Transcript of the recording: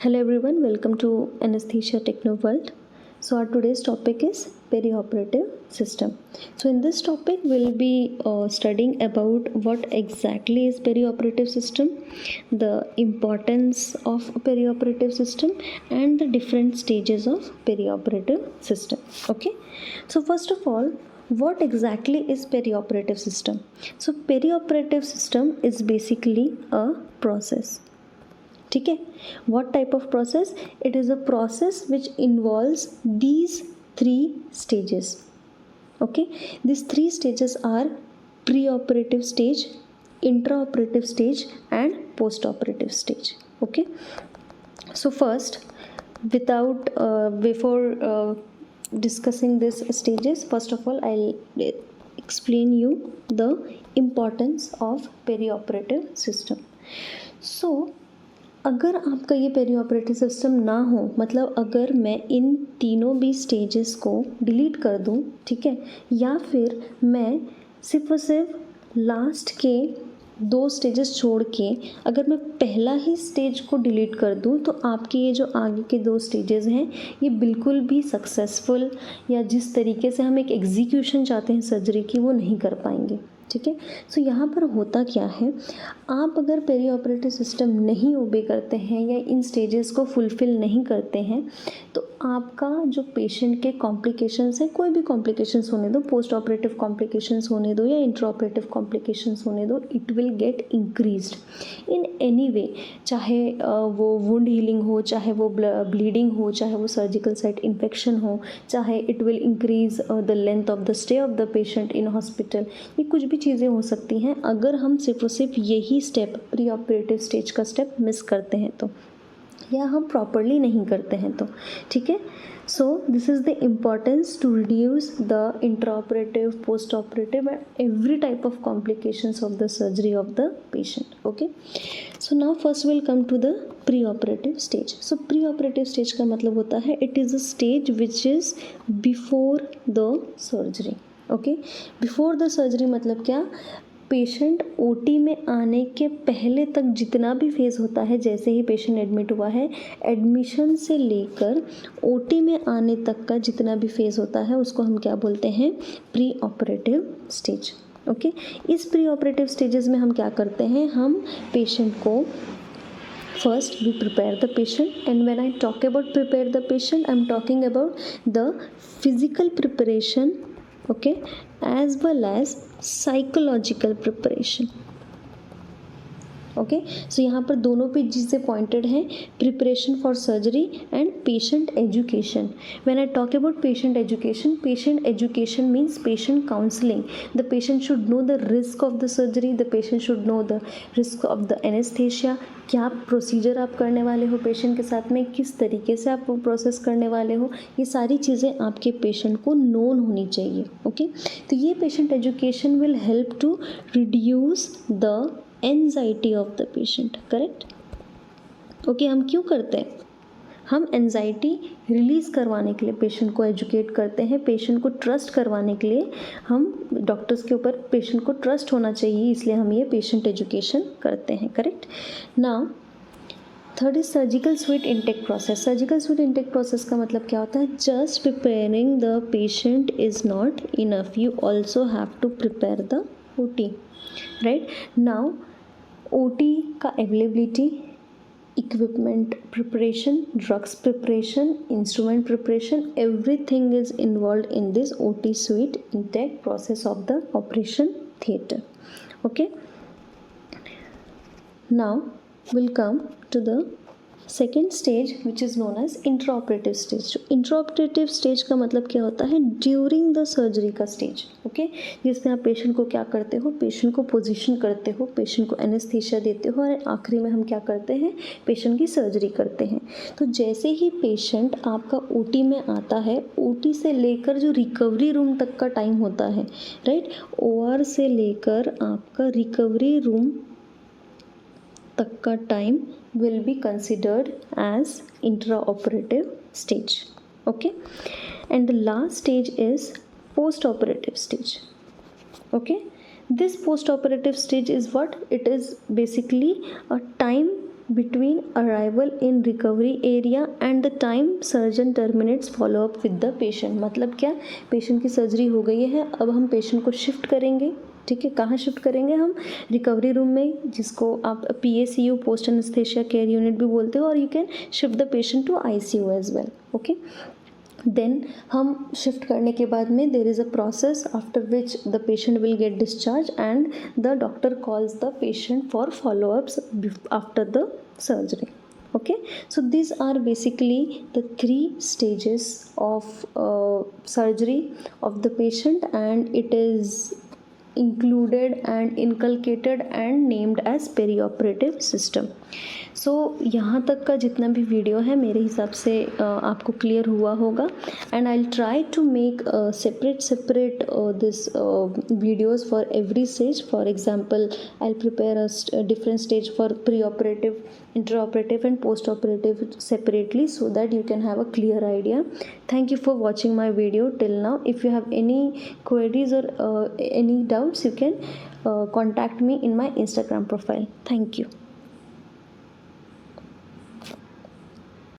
Hello everyone, welcome to Anesthesia Techno World. So our today's topic is perioperative system. So in this topic we'll be studying about what exactly is perioperative system, the importance of perioperative system and the different stages of perioperative system. Okay. So first of all, what exactly is perioperative system? So perioperative system is basically a process. ठीक है, what type of process? It is a process which involves these three stages. Okay, these three stages are preoperative stage, intraoperative stage and postoperative stage. Okay, so first, before discussing these stages, first of all I'll explain you the importance of perioperative system. So अगर आपका ये पेरीऑपरेटिव system ना हो, मतलब अगर मैं इन तीनों भी स्टेजेस को डिलीट कर दूं, ठीक है, या फिर मैं सिर्फ और सिर्फ लास्ट के दो स्टेजेस छोड़ के अगर मैं पहला ही स्टेज को डिलीट कर दूं, तो आपके ये जो आगे के दो स्टेजेस हैं ये बिल्कुल भी सक्सेसफुल या जिस तरीके से हम एक एग्जीक्यूशन चाहते हैं सर्जरी की वो नहीं कर पाएंगे. ठीक है. सो यहाँ पर होता क्या है, आप अगर पेरी ऑपरेटिव सिस्टम नहीं ओबे करते हैं या इन स्टेजेस को फुलफ़िल नहीं करते हैं, तो आपका जो पेशेंट के कॉम्प्लिकेशंस हैं, कोई भी कॉम्प्लिकेशंस होने दो, पोस्ट ऑपरेटिव कॉम्प्लिकेशंस होने दो या इंट्रा ऑपरेटिव कॉम्प्लिकेशंस होने दो, it will get increased in any way. चाहे वो वुंड हीलिंग हो, चाहे वो ब्लीडिंग हो, चाहे वो सर्जिकल साइट इन्फेक्शन हो, चाहे it will increase the length of the stay of the patient in hospital. ये कुछ भी चीज़ें हो सकती हैं अगर हम सिर्फ और सिर्फ यही स्टेप प्री ऑपरेटिव स्टेज का स्टेप मिस करते हैं तो, या हम प्रॉपरली नहीं करते हैं तो. ठीक है. So this is the importance to reduce the intraoperative, postoperative and every type of complications of the surgery of the patient. Okay. So now first will come to the preoperative stage. So preoperative stage का मतलब होता है it is a stage which is before the surgery. Okay. Before the surgery मतलब क्या, patient OT में आने के पहले तक जितना भी फेज़ होता है, जैसे ही पेशेंट एडमिट हुआ है, एडमिशन से लेकर ओटी में आने तक का जितना भी फेज़ होता है उसको हम क्या बोलते हैं, प्री ऑपरेटिव स्टेज. ओके. इस प्री ऑपरेटिव स्टेजेस में हम क्या करते हैं, हम पेशेंट को first we prepare the patient, and when I talk about prepare the patient, I'm talking about the physical preparation, okay, as well as psychological preparation. Okay. So यहाँ पर दोनों पे चीज़ें पॉइंटेड हैं, preparation for surgery and patient education. When I talk about patient education means patient counselling. The patient should know the risk of the surgery, the patient should know the risk of the anaesthesia. क्या procedure आप करने वाले हो patient के साथ में, किस तरीके से आप वो प्रोसेस करने वाले हो, ये सारी चीज़ें आपके पेशेंट को नोन होनी चाहिए. ओके. तो ये patient education will help to reduce the anxiety of the patient. Correct. Okay. हम क्यों करते हैं, हम एंजाइटी रिलीज़ करवाने के लिए पेशेंट को एजुकेट करते हैं, पेशेंट को ट्रस्ट करवाने के लिए. हम डॉक्टर्स के ऊपर पेशेंट को ट्रस्ट होना चाहिए, इसलिए हम ये पेशेंट एजुकेशन करते हैं. Correct. Now third is surgical suite intake process. Surgical suite intake process का मतलब क्या होता है, just preparing the patient is not enough, you also have to prepare the OT. Right. Now OT का availability, equipment preparation, drugs preparation, instrument preparation, everything is involve in this OT suite intake process of the operation theatre. Okay. Now will come to the second stage which is known as intraoperative stage. Intraoperative stage का मतलब क्या होता है, during the surgery का stage. Okay. जिसमें आप patient को क्या करते हो, पेशेंट को पोजीशन करते हो, पेशेंट को एनेस्थीसिया देते हो, और आखिरी में हम क्या करते हैं, पेशेंट की सर्जरी करते हैं. तो जैसे ही पेशेंट आपका ओटी में आता है, ओटी से लेकर जो रिकवरी रूम तक का टाइम होता है, राइट, ओआर से लेकर आपका रिकवरी रूम तक का time will be considered as intraoperative stage. Okay. And the last stage is post-operative stage. Okay. This post-operative stage is what? It is basically a time between arrival in recovery area and the time surgeon terminates follow up with the patient। मतलब क्या, patient की surgery हो गई है, अब हम patient को shift करेंगे, ठीक है, कहाँ शिफ्ट करेंगे हम, रिकवरी रूम में, जिसको आप PACU post anaesthesia care unit भी बोलते हो, और you can shift the patient to ICU as well. Okay, then हम शिफ्ट करने के बाद में there is a process after which the patient will get discharge and the doctor calls the patient for follow-ups after the surgery। Okay, so these are basically the 3 stages of surgery of the patient, and it is included and inculcated and named as perioperative system। सो यहाँ तक का जितना भी video है मेरे हिसाब से आपको क्लियर हुआ होगा, and I will try to make separate this videos for every stage. For example, I will prepare a different stage for preoperative, intraoperative and post-operative separately, so that you can have a clear idea। Thank you for watching my video till now। If you have any queries or any doubts, you can contact me in my Instagram profile। Thank you।